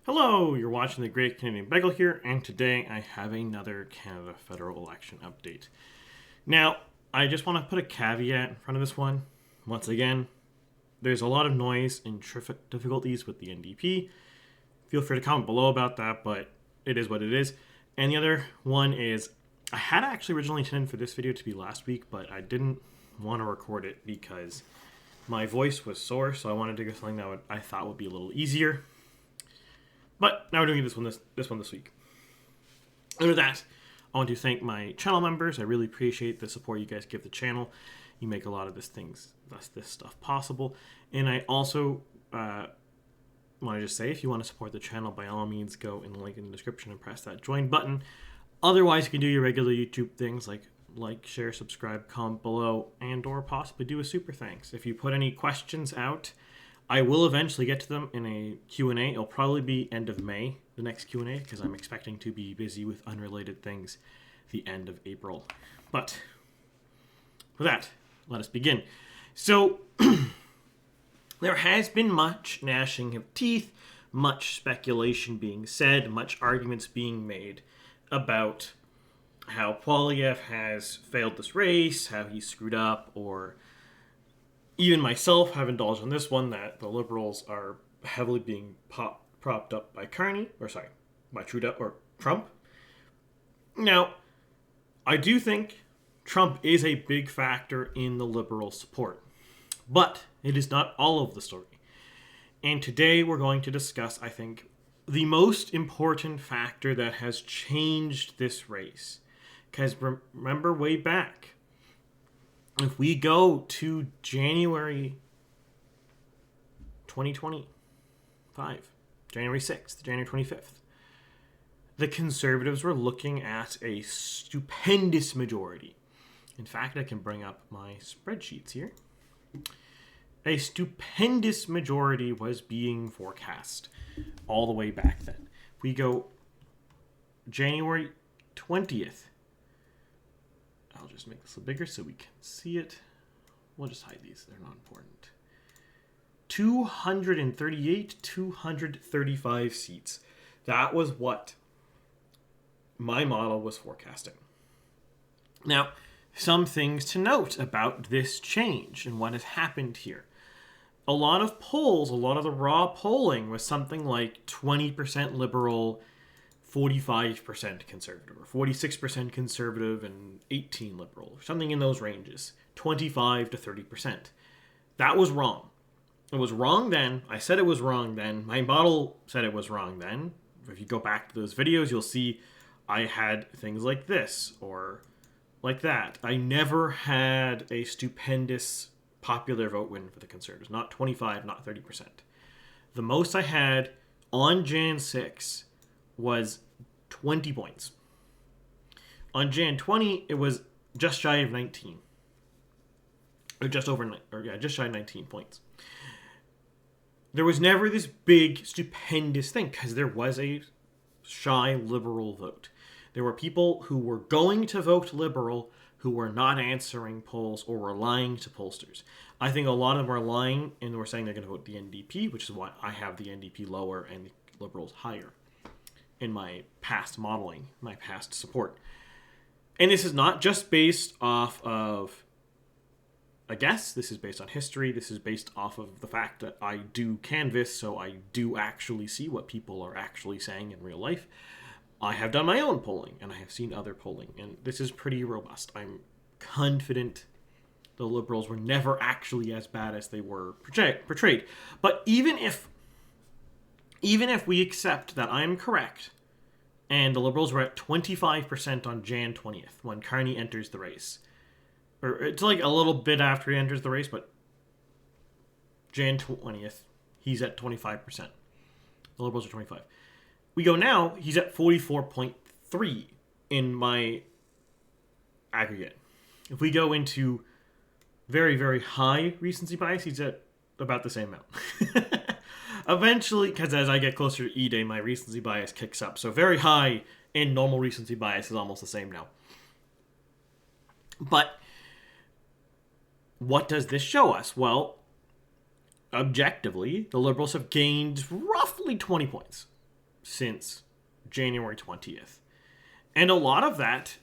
Hello, you're watching the Great Canadian Bagel here, and today I have another Canada federal election update. Now, I just want to put a caveat in front of this one. Once again, there's a lot of noise and difficulties with the NDP. Feel free to comment below about that, but it is what it is. And the other one is, I had actually originally intended for this video to be last week, but I didn't want to record it because my voice was sore, so I wanted to do something that I thought would be a little easier. But now we're doing this one this week. And with that, I want to thank my channel members. I really appreciate the support you guys give the channel. You make a lot of this stuff possible. And I also want to just say, if you want to support the channel, by all means, go in the link in the description and press that join button. Otherwise, you can do your regular YouTube things like, share, subscribe, comment below, and or possibly do a super thanks. If you put any questions out, I will eventually get to them in a Q&A. It'll probably be end of May, the next Q&A, because I'm expecting to be busy with unrelated things the end of April. But for that, let us begin. So, there has been much gnashing of teeth, much speculation being said, much arguments being made about how Poilievre has failed this race, how he screwed up, or even myself have indulged on this one, that the Liberals are heavily being propped up by by Trudeau or Trump. Now, I do think Trump is a big factor in the Liberal support, but it is not all of the story. And today we're going to discuss, I think, the most important factor that has changed this race. Because remember way back, if we go to January 2025, January 6th, January 25th, the Conservatives were looking at a stupendous majority. In fact, I can bring up my spreadsheets here. A stupendous majority was being forecast all the way back then. If we go January 20th, I'll just make this a little bigger so we can see it. We'll just hide these. They're not important. 238, 235 seats. That was what my model was forecasting. Now, some things to note about this change and what has happened here. A lot of polls, a lot of the raw polling was something like 20% Liberal, 45% Conservative, or 46% Conservative and 18% Liberal, something in those ranges, 25 to 30%. That was wrong. It was wrong then. I said it was wrong then. My model said it was wrong then. If you go back to those videos, you'll see I had things like this or like that. I never had a stupendous popular vote win for the Conservatives. Not 25, not 30%. The most I had on Jan 6 was 20 points. On Jan 20, it was just shy of 19. Or just shy of 19 points. There was never this big, stupendous thing because there was a shy Liberal vote. There were people who were going to vote Liberal who were not answering polls or were lying to pollsters. I think a lot of them are lying and were saying they're going to vote the NDP, which is why I have the NDP lower and the Liberals higher in my past modeling, my past support. And this is not just based off of a guess. This is based on history. This is based off of the fact that I do canvass, so I do actually see what people are actually saying in real life. I have done my own polling, and I have seen other polling, and this is pretty robust. I'm confident the Liberals were never actually as bad as they were portrayed. But even if we accept that I'm correct, and the Liberals were at 25% on Jan 20th when Carney enters the race, or it's like a little bit after he enters the race, but Jan 20th, he's at 25%. The Liberals are 25. We go now, he's at 44.3 in my aggregate. If we go into very, very high recency bias, he's at about the same amount. Eventually, because as I get closer to E-Day, my recency bias kicks up. So very high and normal recency bias is almost the same now. But what does this show us? Well, objectively, the Liberals have gained roughly 20 points. since January 20th. And a lot of that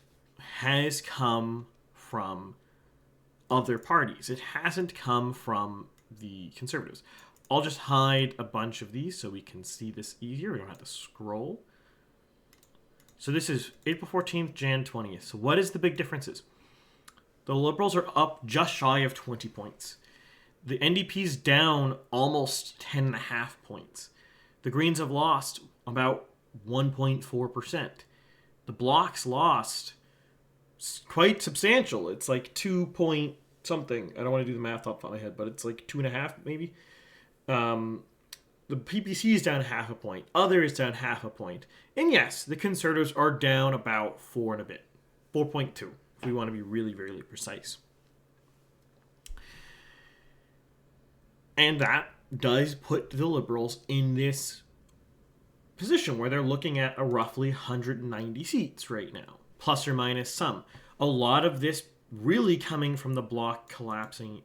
has come from other parties. It hasn't come from the Conservatives. I'll just hide a bunch of these so we can see this easier. We don't have to scroll. So this is April 14th, Jan 20th. So what is the big differences? The Liberals are up just shy of 20 points. The NDP's down almost 10.5 points. The Greens have lost about 1.4%. The Bloc's lost quite substantial. It's like 2 point something. I don't want to do the math off my head, but it's like 2.5 maybe. The PPC is down 0.5 point. Other is down 0.5 point. And yes, the Conservatives are down about 4 and a bit. 4.2, if we want to be really, really precise. And that does put the Liberals in this position where they're looking at a roughly 190 seats right now, plus or minus some. A lot of this really coming from the Bloc collapsing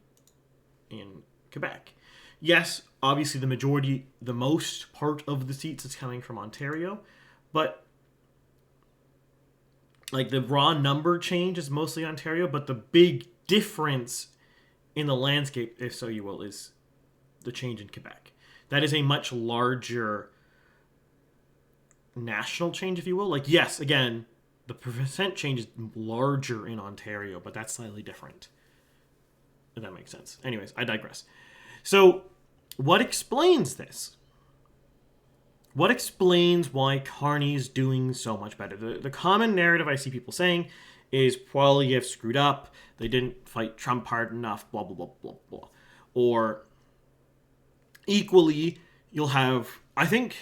in Quebec. Yes, obviously the most part of the seats is coming from Ontario, but like the raw number change is mostly Ontario, but the big difference in the landscape, if so you will, is the change in Quebec. That is a much larger national change, if you will. Like, yes, again, the percent change is larger in Ontario, but that's slightly different. If that makes sense. Anyways, I digress. So, what explains this? What explains why Carney's doing so much better? The common narrative I see people saying is Poilievre screwed up, they didn't fight Trump hard enough, blah, blah, blah, blah, blah. Or equally, you'll have, I think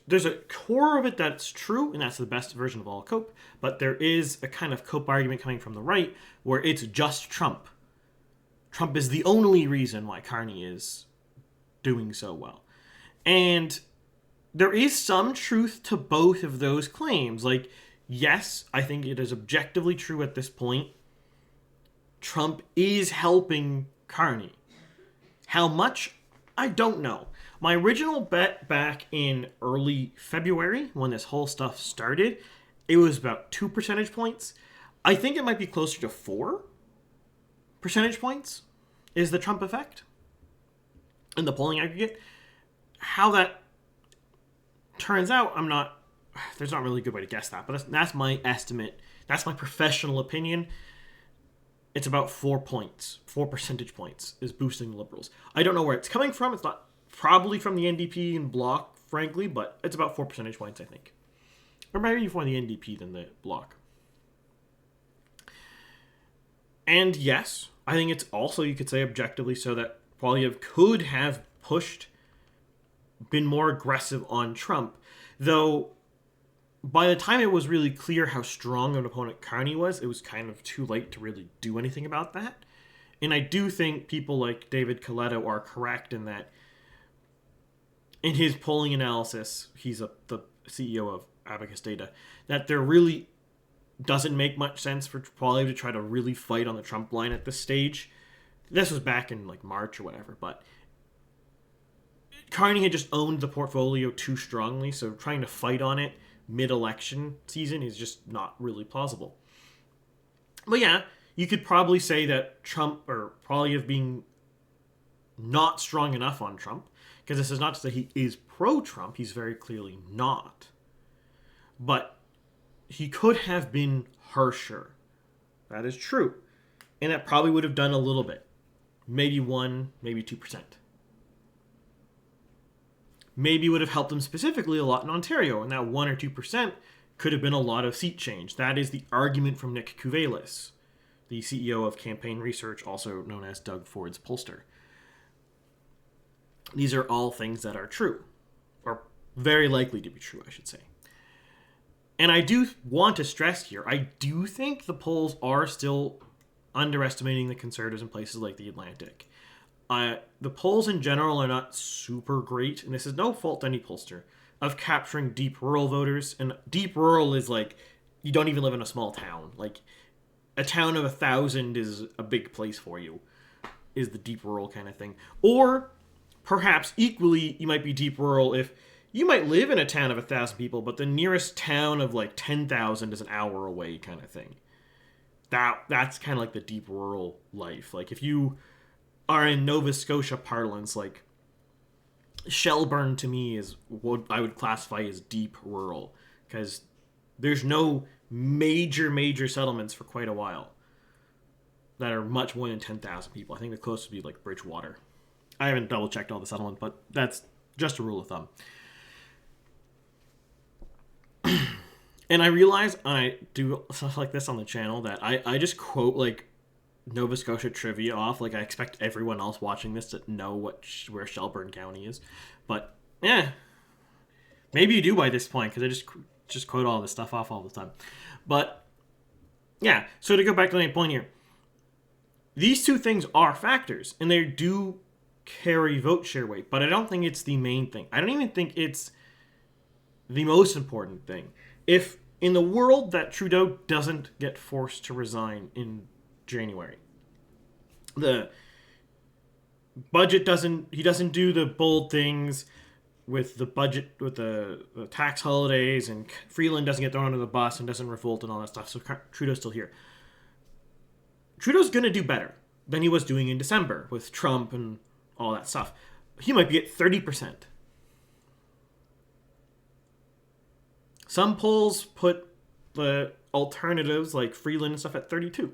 there's a core of it that's true, and that's the best version of all cope, but there is a kind of cope argument coming from the right where it's just Trump. Trump is the only reason why Carney is doing so well. And there is some truth to both of those claims. Like, yes, I think it is objectively true at this point. Trump is helping Carney. How much? I don't know. My original bet back in early February, when this whole stuff started, it was about 2 percentage points. I think it might be closer to 4 percentage points is the Trump effect in the polling aggregate. How that turns out, there's not really a good way to guess that, but that's my estimate. That's my professional opinion. It's about 4 points, 4 percentage points is boosting the Liberals. I don't know where it's coming from. It's not probably from the NDP and Bloc, frankly, but it's about 4 percentage points, I think. Or maybe more the NDP than the Bloc. And yes, I think it's also, you could say objectively, so that Poilievre could have been more aggressive on Trump. Though, by the time it was really clear how strong an opponent Carney was, it was kind of too late to really do anything about that. And I do think people like David Coletto are correct in that in his polling analysis, he's the CEO of Abacus Data, that there really doesn't make much sense for Poilievre to try to really fight on the Trump line at this stage. This was back in like March or whatever, but Carney had just owned the portfolio too strongly, so trying to fight on it mid-election season is just not really plausible. But yeah, you could probably say that Trump, or Poilievre being not strong enough on Trump, because this is not to say he is pro-Trump, he's very clearly not. But he could have been harsher. That is true. And that probably would have done a little bit. Maybe 1, maybe 2%. Maybe would have helped him specifically a lot in Ontario, and that 1 or 2% could have been a lot of seat change. That is the argument from Nick Kuvelis, the CEO of Campaign Research, also known as Doug Ford's pollster. These are all things that are true, or very likely to be true, I should say. And I do want to stress here, I do think the polls are still underestimating the Conservatives in places like the Atlantic. The polls in general are not super great, and this is no fault to any pollster, of capturing deep rural voters. And deep rural is like, you don't even live in a small town. Like, a town of 1,000 is a big place for you, is the deep rural kind of thing. Or, perhaps equally, you might be deep rural if You might live in a town of 1,000 people, but the nearest town of like 10,000 is an hour away, kind of thing. That's kind of like the deep rural life. Like if you are in Nova Scotia parlance, like Shelburne to me is what I would classify as deep rural, because there's no major settlements for quite a while that are much more than 10,000 people. I think the closest would be like Bridgewater. I haven't double checked all the settlements, but that's just a rule of thumb. And I realize I do stuff like this on the channel that I just quote like Nova Scotia trivia off. Like I expect everyone else watching this to know where Shelburne County is. But yeah, maybe you do by this point, because I just quote all this stuff off all the time. But yeah, so to go back to my point here, these two things are factors, and they do carry vote share weight, but I don't think it's the main thing. I don't even think it's the most important thing. If in the world that Trudeau doesn't get forced to resign in January, the budget he doesn't do the bold things with the budget, with the tax holidays, and Freeland doesn't get thrown under the bus and doesn't revolt and all that stuff, so Trudeau's still here. Trudeau's going to do better than he was doing in December with Trump and all that stuff. He might be at 30%. Some polls put the alternatives like Freeland and stuff at 32.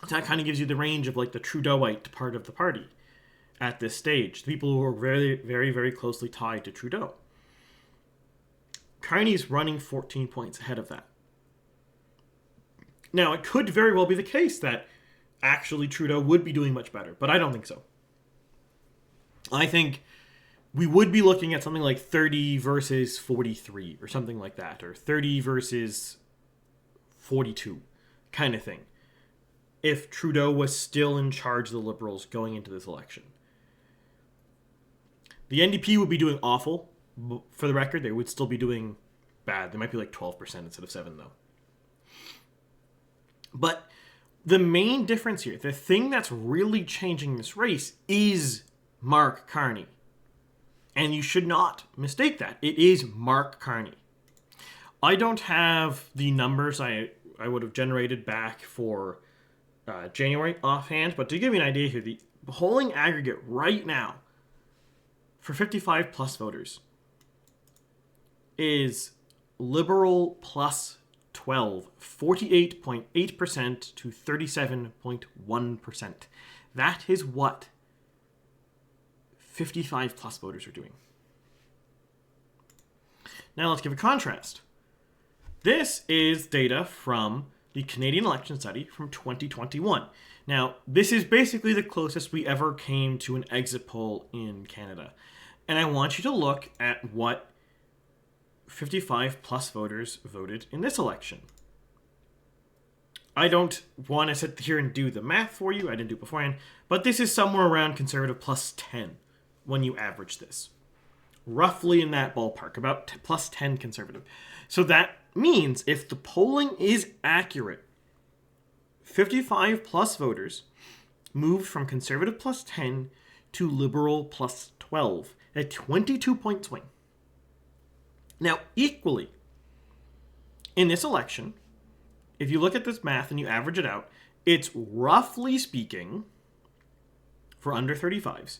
So that kind of gives you the range of like the Trudeauite part of the party at this stage. The people who are very closely tied to Trudeau. Carney's running 14 points ahead of that. Now, it could very well be the case that actually Trudeau would be doing much better, but I don't think so. I think we would be looking at something like 30 versus 43 or something like that, or 30 versus 42 kind of thing, if Trudeau was still in charge of the Liberals going into this election. The NDP would be doing awful. For the record, they would still be doing bad. They might be like 12% instead of 7%, though. But the main difference here, the thing that's really changing this race, is Mark Carney. And you should not mistake that. It is Mark Carney. I don't have the numbers I would have generated back for January offhand, but to give you an idea here, the polling aggregate right now for 55 plus voters is Liberal plus 12, 48.8% to 37.1%. That is what 55 plus voters are doing. Now let's give a contrast. This is data from the Canadian Election Study from 2021. Now, this is basically the closest we ever came to an exit poll in Canada. And I want you to look at what 55 plus voters voted in this election. I don't want to sit here and do the math for you. I didn't do it beforehand. But this is somewhere around Conservative plus 10 when you average this. Roughly in that ballpark, about plus 10 Conservative. So that means if the polling is accurate, 55 plus voters moved from Conservative plus 10 to Liberal plus 12, a 22-point swing. Now, equally, in this election, if you look at this math and you average it out, it's roughly speaking, for under 35s,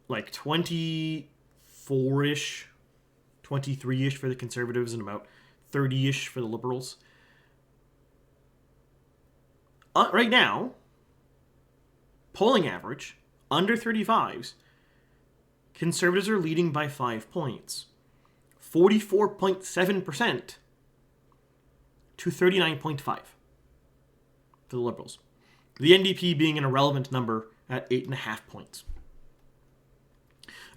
like 24-ish, 23-ish for the Conservatives and about 30-ish for the Liberals. Right now, polling average, under 35s, Conservatives are leading by 5 points. 44.7% to 39.5% for the Liberals. The NDP being an irrelevant number at 8.5 points.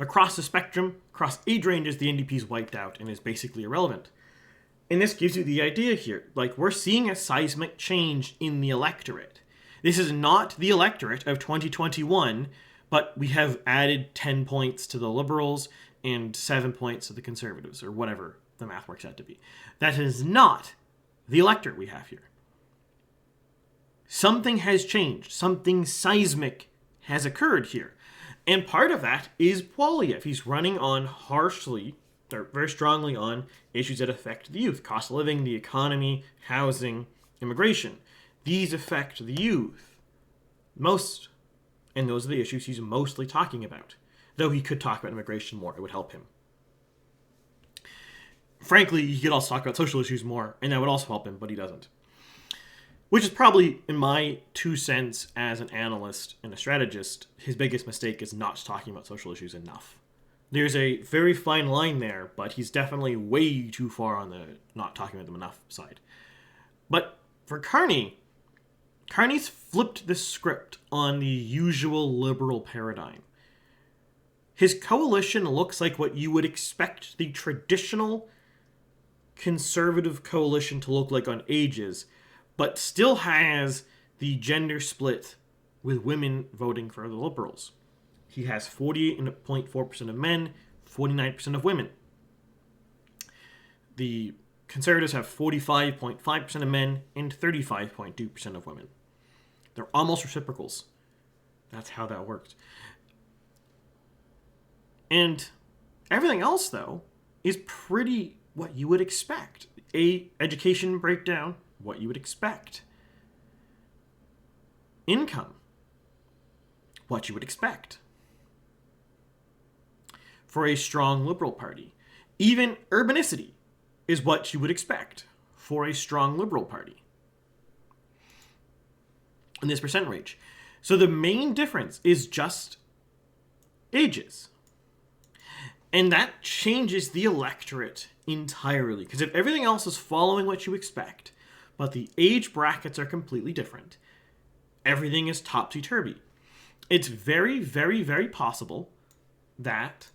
Across the spectrum, across age ranges, the NDP's wiped out and is basically irrelevant. And this gives you the idea here. Like, we're seeing a seismic change in the electorate. This is not the electorate of 2021, but we have added 10 points to the Liberals and 7 points to the Conservatives, or whatever the math works out to be. That is not the electorate we have here. Something has changed. Something seismic has occurred here. And part of that is Poilievre. He's running on harshly, or very strongly on issues that affect the youth. Cost of living, the economy, housing, immigration. These affect the youth most. And those are the issues he's mostly talking about. Though he could talk about immigration more, it would help him. Frankly, he could also talk about social issues more, and that would also help him, but he doesn't. Which is probably, in my 2 cents as an analyst and a strategist, his biggest mistake is not talking about social issues enough. There's a very fine line there, but he's definitely way too far on the not talking about them enough side. But for Carney's flipped the script on the usual liberal paradigm. His coalition looks like what you would expect the traditional conservative coalition to look like on ages, but still has the gender split with women voting for the Liberals. He has 48.4% of men, 49% of women. The Conservatives have 45.5% of men and 35.2% of women. They're almost reciprocals. That's how that works. And everything else, though, is pretty what you would expect. Education breakdown, what you would expect. Income, what you would expect. For a strong Liberal Party. Even urbanicity is what you would expect for a strong Liberal Party in this percent range. So the main difference is just ages. And that changes the electorate entirely. Because if everything else is following what you expect, but the age brackets are completely different, everything is topsy-turvy. It's very, very, very possible that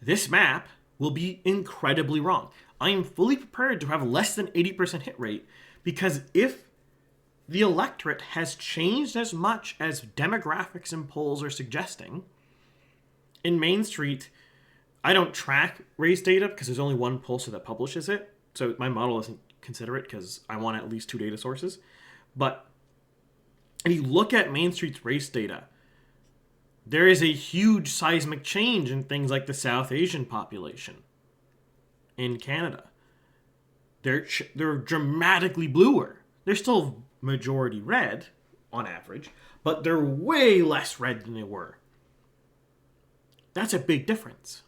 this map will be incredibly wrong. I am fully prepared to have less than 80% hit rate, because if the electorate has changed as much as demographics and polls are suggesting, in Main Street, I don't track race data because there's only one pollster that publishes it, so my model doesn't consider it because I want at least 2 data sources. But if you look at Main Street's race data, there is a huge seismic change in things like the South Asian population in Canada. They're dramatically bluer. They're still majority red on average, but they're way less red than they were. That's a big difference.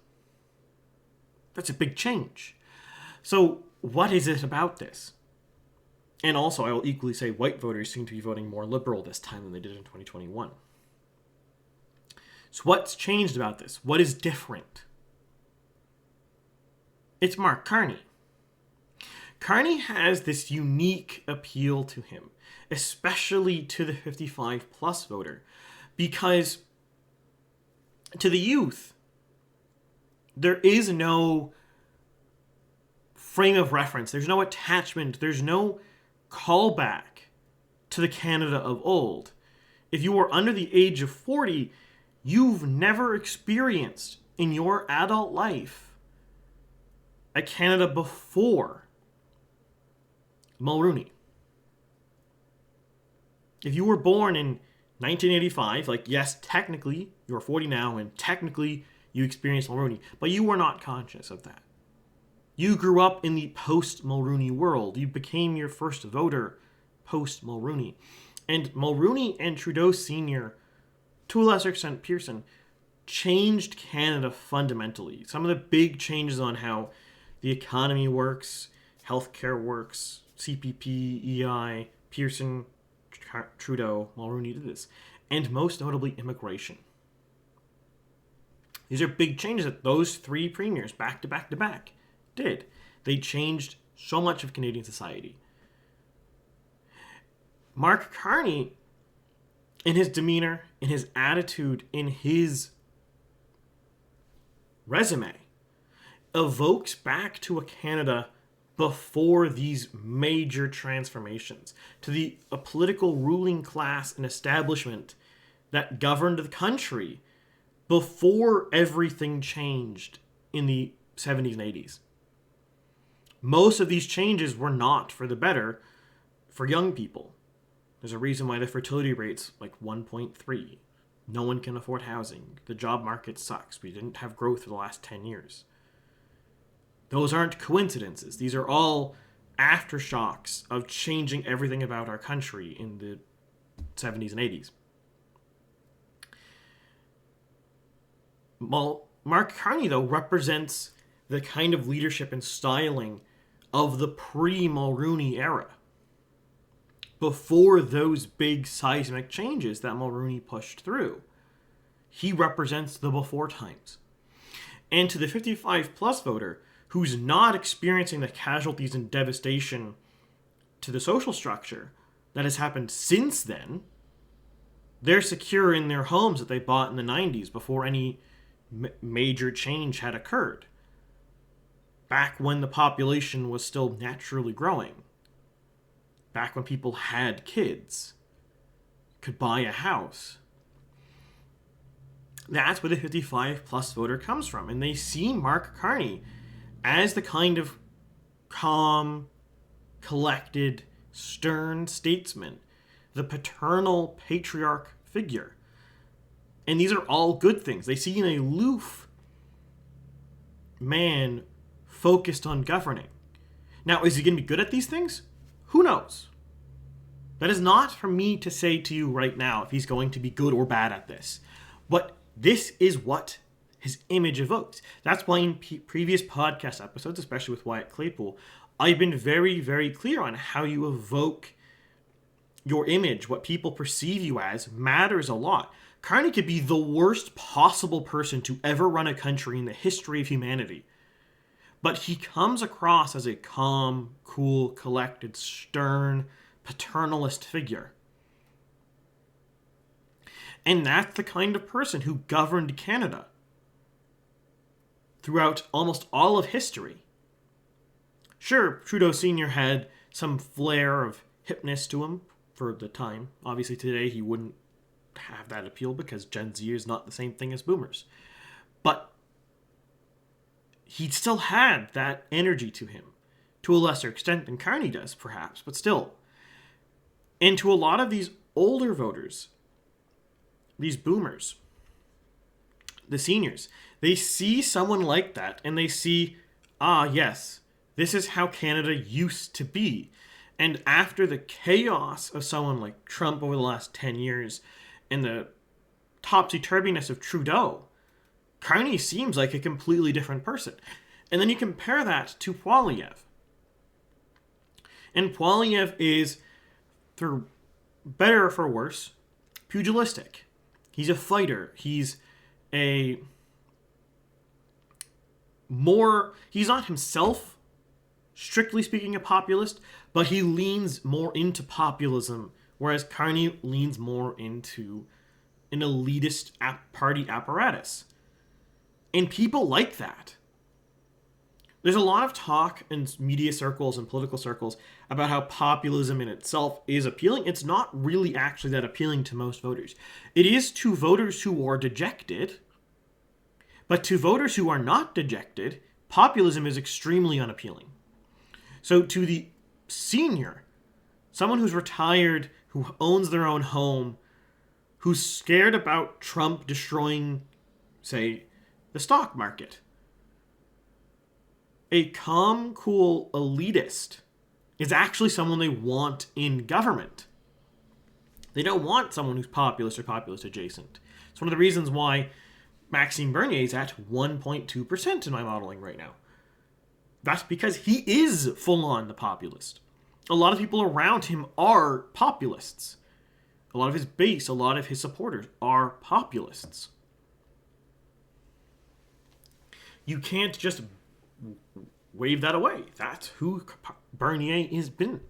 That's a big change. So what is it about this? And also, I will equally say white voters seem to be voting more liberal this time than they did in 2021. So what's changed about this? What is different? It's Mark Carney. Carney has this unique appeal to him, especially to the 55 plus voter, because to the youth, there is no frame of reference. There's no attachment. There's no callback to the Canada of old. If you are under the age of 40, you've never experienced in your adult life a Canada before Mulroney. If you were born in 1985, like, yes, technically you're 40 now, and technically you experienced Mulroney, but you were not conscious of that. You grew up in the post-Mulroney world. You became your first voter post-Mulroney. And Mulroney and Trudeau Sr., to a lesser extent Pearson, changed Canada fundamentally. Some of the big changes on how the economy works, healthcare works, CPP, EI, Pearson, Trudeau, Mulroney did this. And most notably, immigration. These are big changes that those 3 premiers, back to back to back, did. They changed so much of Canadian society. Mark Carney, in his demeanor, in his attitude, in his resume, evokes back to a Canada before these major transformations, to a political ruling class and establishment that governed the country before everything changed in the 70s and 80s. Most of these changes were not for the better for young people. There's a reason why the fertility rate's like 1.3. No one can afford housing. The job market sucks. We didn't have growth for the last 10 years. Those aren't coincidences. These are all aftershocks of changing everything about our country in the 70s and 80s. Well, Mark Carney, though, represents the kind of leadership and styling of the pre-Mulrooney era, before those big seismic changes that Mulrooney pushed through. He represents the before times. And to the 55-plus voter who's not experiencing the casualties and devastation to the social structure that has happened since then, they're secure in their homes that they bought in the 90s before any major change had occurred. Back when the population was still naturally growing. Back when people had kids. Could buy a house. That's where the 55-plus voter comes from. And they see Mark Carney as the kind of calm, collected, stern statesman. The paternal patriarch figure. And these are all good things. They see an aloof man focused on governing. Now, is he going to be good at these things? Who knows? That is not for me to say to you right now if he's going to be good or bad at this. But this is what his image evokes. That's why in previous podcast episodes, especially with Wyatt Claypool, I've been very, very clear on how you evoke your image, what people perceive you as, matters a lot. Carney could be the worst possible person to ever run a country in the history of humanity. But he comes across as a calm, cool, collected, stern, paternalist figure. And that's the kind of person who governed Canada throughout almost all of history. Sure, Trudeau Sr. had some flair of hipness to him for the time. Obviously today he wouldn't have that appeal because Gen Z is not the same thing as boomers. But he still had that energy to him, to a lesser extent than Carney does, perhaps, but still. And to a lot of these older voters, these boomers, the seniors, they see someone like that and they see, yes, this is how Canada used to be. And after the chaos of someone like Trump over the last 10 years and the topsy-turviness of Trudeau, Carney seems like a completely different person. And then you compare that to Poilievre. And Poilievre is, for better or for worse, pugilistic. He's a fighter. He's not himself, strictly speaking, a populist, but he leans more into populism, whereas Carney leans more into an elitist party apparatus. And people like that. There's a lot of talk in media circles and political circles about how populism in itself is appealing. It's not really actually that appealing to most voters. It is to voters who are dejected, but to voters who are not dejected, populism is extremely unappealing. So to the senior, someone who's retired, who owns their own home, who's scared about Trump destroying, say, the stock market, a calm, cool elitist is actually someone they want in government. They don't want someone who's populist or populist adjacent. It's one of the reasons why Maxime Bernier is at 1.2% in my modeling right now. That's because he is full-on the populist. A lot of people around him are populists. A lot of his base, a lot of his supporters are populists. You can't just wave that away. That's who Bernier has been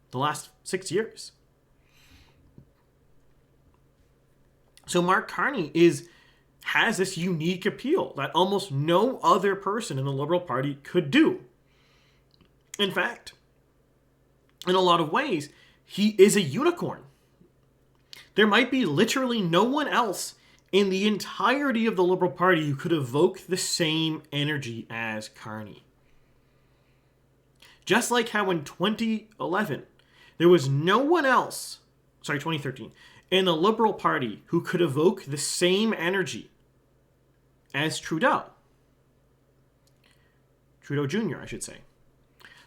the last 6 years. So Mark Carney has this unique appeal that almost no other person in the Liberal Party could do. In fact, in a lot of ways, he is a unicorn. There might be literally no one else in the entirety of the Liberal Party who could evoke the same energy as Carney. Just like how in 2011, there was no one else, 2013, in the Liberal Party who could evoke the same energy as Trudeau. Trudeau Jr., I should say.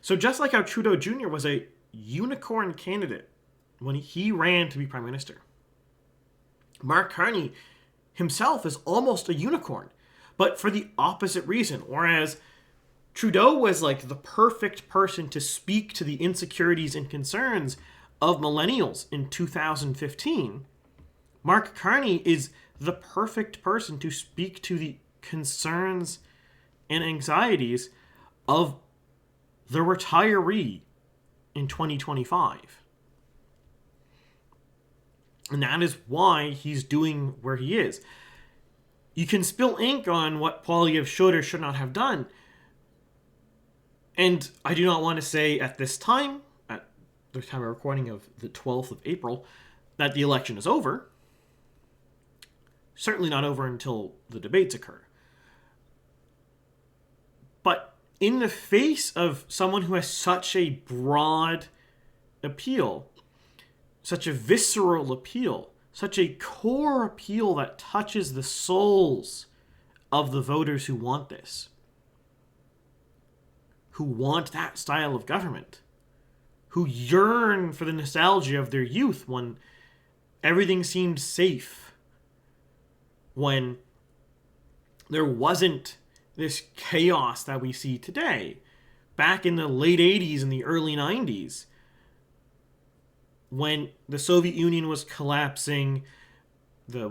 So just like how Trudeau Jr. was a unicorn candidate when he ran to be Prime Minister, Mark Carney himself is almost a unicorn, but for the opposite reason. Whereas Trudeau was like the perfect person to speak to the insecurities and concerns of millennials in 2015, Mark Carney is the perfect person to speak to the concerns and anxieties of the retiree in 2025. And that is why he's doing where he is. You can spill ink on what Poilievre should or should not have done. And I do not want to say at this time, at the time of recording of the 12th of April, that the election is over. Certainly not over until the debates occur. But in the face of someone who has such a broad appeal, such a visceral appeal, such a core appeal that touches the souls of the voters who want this, who want that style of government, who yearn for the nostalgia of their youth when everything seemed safe, when there wasn't this chaos that we see today. Back in the late 80s and the early 90s, when the Soviet Union was collapsing, the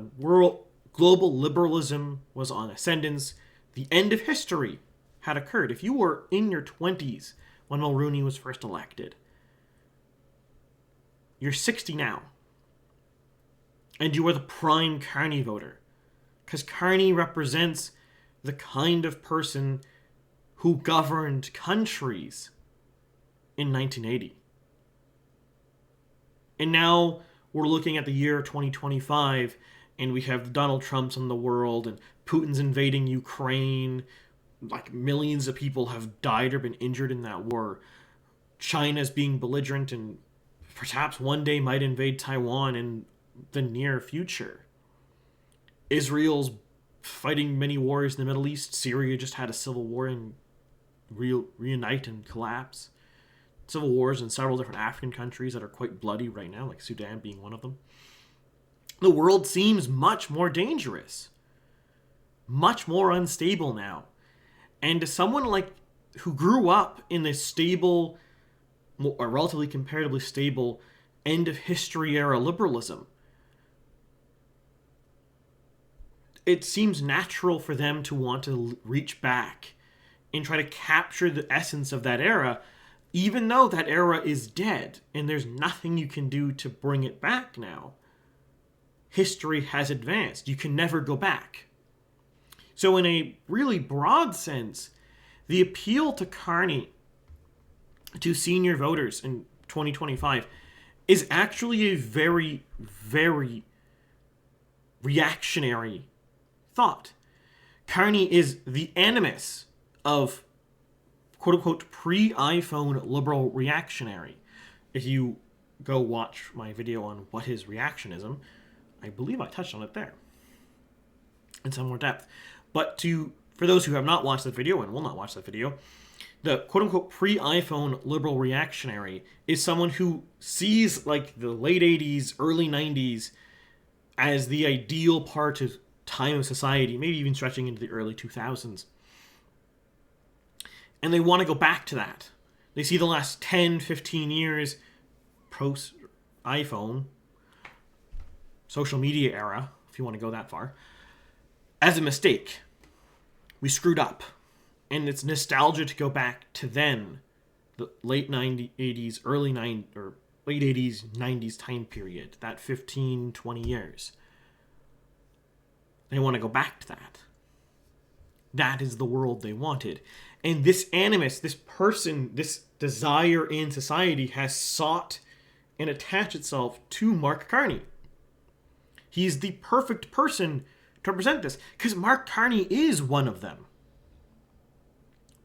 global liberalism was on ascendance, the end of history had occurred. If you were in your 20s when Mulroney was first elected, you're 60 now, and you are the prime Carney voter, because Carney represents the kind of person who governed countries in 1980. And now we're looking at the year 2025, and we have Donald Trump's in the world, and Putin's invading Ukraine. Like, millions of people have died or been injured in that war. China's being belligerent and perhaps one day might invade Taiwan in the near future. Israel's fighting many wars in the Middle East. Syria just had a civil war and reunite and collapse. Civil wars in several different African countries that are quite bloody right now, like Sudan being one of them. The world seems much more dangerous, much more unstable now. And to someone like who grew up in this stable, or relatively comparatively stable, end of history era liberalism, it seems natural for them to want to reach back and try to capture the essence of that era, even though that era is dead and there's nothing you can do to bring it back now. History has advanced. You can never go back. So in a really broad sense, the appeal to Carney, to senior voters in 2025, is actually a very, very reactionary thought. Carney is the animus of quote-unquote pre-iPhone liberal reactionary. If you go watch my video on what is reactionism, I believe I touched on it there in some more depth. But for those who have not watched that video and will not watch that video, the quote-unquote pre-iPhone liberal reactionary is someone who sees like the late 80s, early 90s as the ideal part of time of society, maybe even stretching into the early 2000s. And they want to go back to that. They see the last 10, 15 years post-iPhone, social media era, if you want to go that far, as a mistake. We screwed up. And it's nostalgia to go back to then, the late 80s, early 90s, or late 80s, 90s time period, that 15, 20 years. They want to go back to that. That is the world they wanted. And this animus, this person, this desire in society has sought and attached itself to Mark Carney. He's the perfect person to represent this, because Mark Carney is one of them.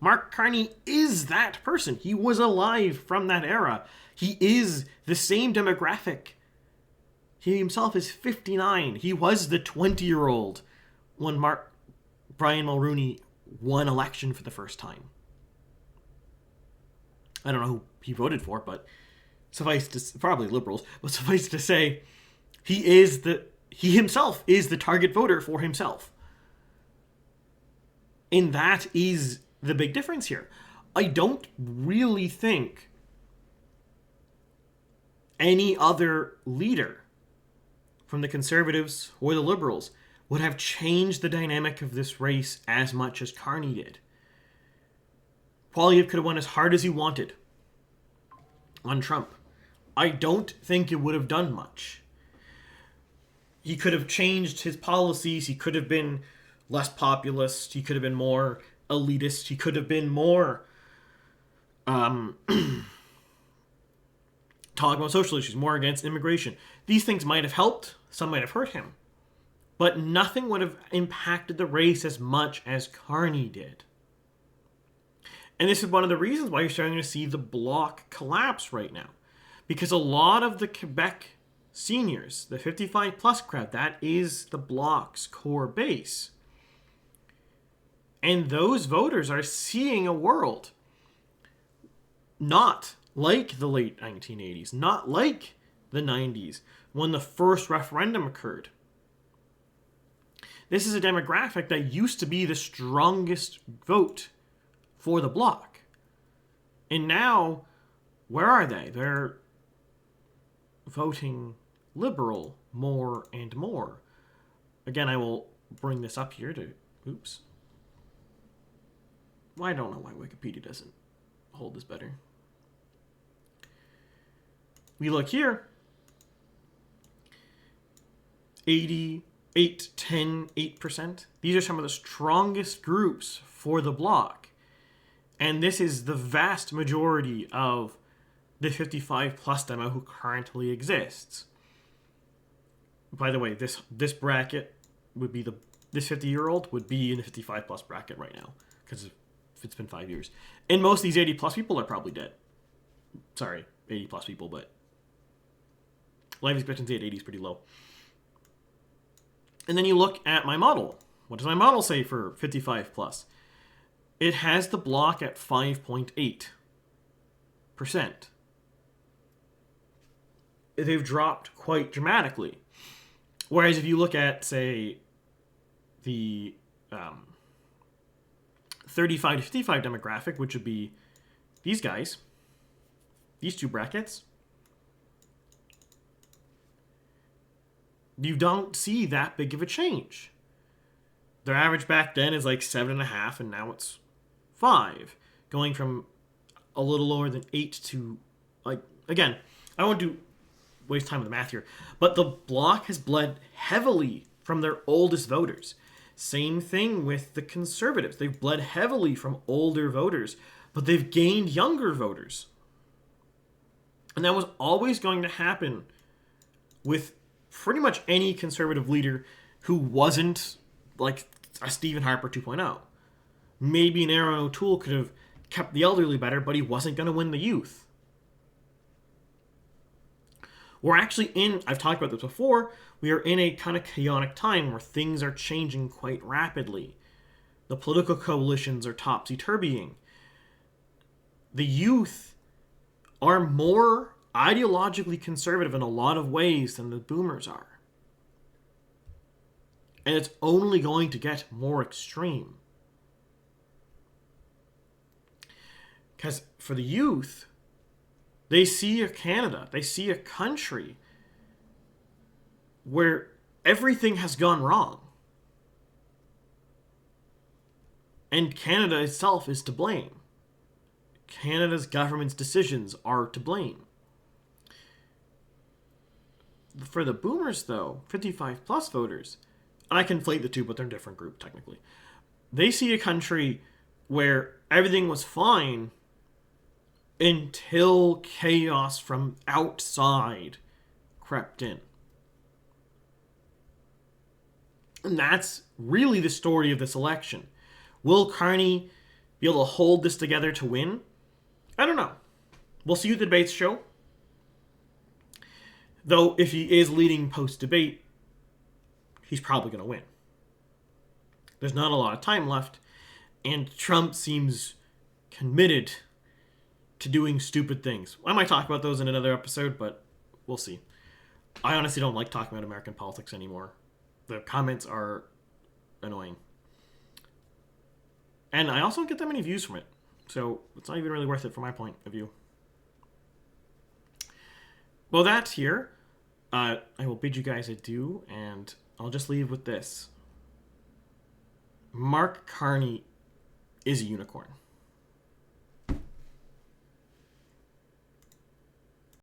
Mark Carney is that person. He was alive from that era. He is the same demographic. He himself is 59. He was the 20-year-old when Brian Mulroney won election for the first time. I don't know who he voted for, but probably Liberals, but suffice to say, he himself is the target voter for himself. And that is the big difference here. I don't really think any other leader from the Conservatives or the Liberals would have changed the dynamic of this race as much as Carney did. Poilievre could have won as hard as he wanted on Trump. I don't think it would have done much. He could have changed his policies. He could have been less populist. He could have been more elitist. He could have been more talking about social issues, more against immigration. These things might have helped. Some might have hurt him. But nothing would have impacted the race as much as Carney did. And this is one of the reasons why you're starting to see the Bloc collapse right now. Because a lot of the Quebec seniors, the 55-plus crowd, that is the Bloc's core base. And those voters are seeing a world not like the late 1980s, not like the 90s, when the first referendum occurred. This is a demographic that used to be the strongest vote for the Bloc. And now, where are they? They're voting Liberal more and more. Again, I will bring this up here to... Oops. Well, I don't know why Wikipedia doesn't hold this better. We look here. 88, 10, 8%. These are some of the strongest groups for the Bloc. And this is the vast majority of the 55-plus demo who currently exists. By the way, this bracket would be this 50-year-old would be in the 55-plus bracket right now, because it's been 5 years. And most of these 80-plus people are probably dead. Sorry, 80-plus people, but life expectancy at 80 is pretty low. And then you look at my model. What does my model say for 55-plus? It has the Bloc at 5.8%. They've dropped quite dramatically. Whereas if you look at, say, the 35 to 55 demographic, which would be these guys, these two brackets, you don't see that big of a change. Their average back then is like 7.5, and now it's 5, going from a little lower than 8 to, like, again, I won't waste time with the math here, but the Bloc has bled heavily from their oldest voters. Same thing with the Conservatives. They've bled heavily from older voters, but they've gained younger voters. And that was always going to happen with pretty much any Conservative leader who wasn't like a Stephen Harper 2.0. Maybe an Aaron O'Toole could have kept the elderly better, but he wasn't going to win the youth. We're actually I've talked about this before, we are in a kind of chaotic time where things are changing quite rapidly. The political coalitions are topsy-turvying. The youth are more ideologically conservative in a lot of ways than the boomers are. And it's only going to get more extreme. Because for the youth, they see a Canada, they see a country where everything has gone wrong. And Canada itself is to blame. Canada's government's decisions are to blame. For the boomers, though, 55-plus voters, and I conflate the two, but they're a different group, technically. They see a country where everything was fine until chaos from outside crept in. And that's really the story of this election. Will Carney be able to hold this together to win? I don't know. We'll see who the debates show. Though, if he is leading post-debate, he's probably going to win. There's not a lot of time left, and Trump seems committed to doing stupid things. I might talk about those in another episode, but we'll see. I honestly don't like talking about American politics anymore. The comments are annoying. And I also don't get that many views from it. So it's not even really worth it from my point of view. Well, that's here. I will bid you guys adieu, and I'll just leave with this. Mark Carney is a unicorn.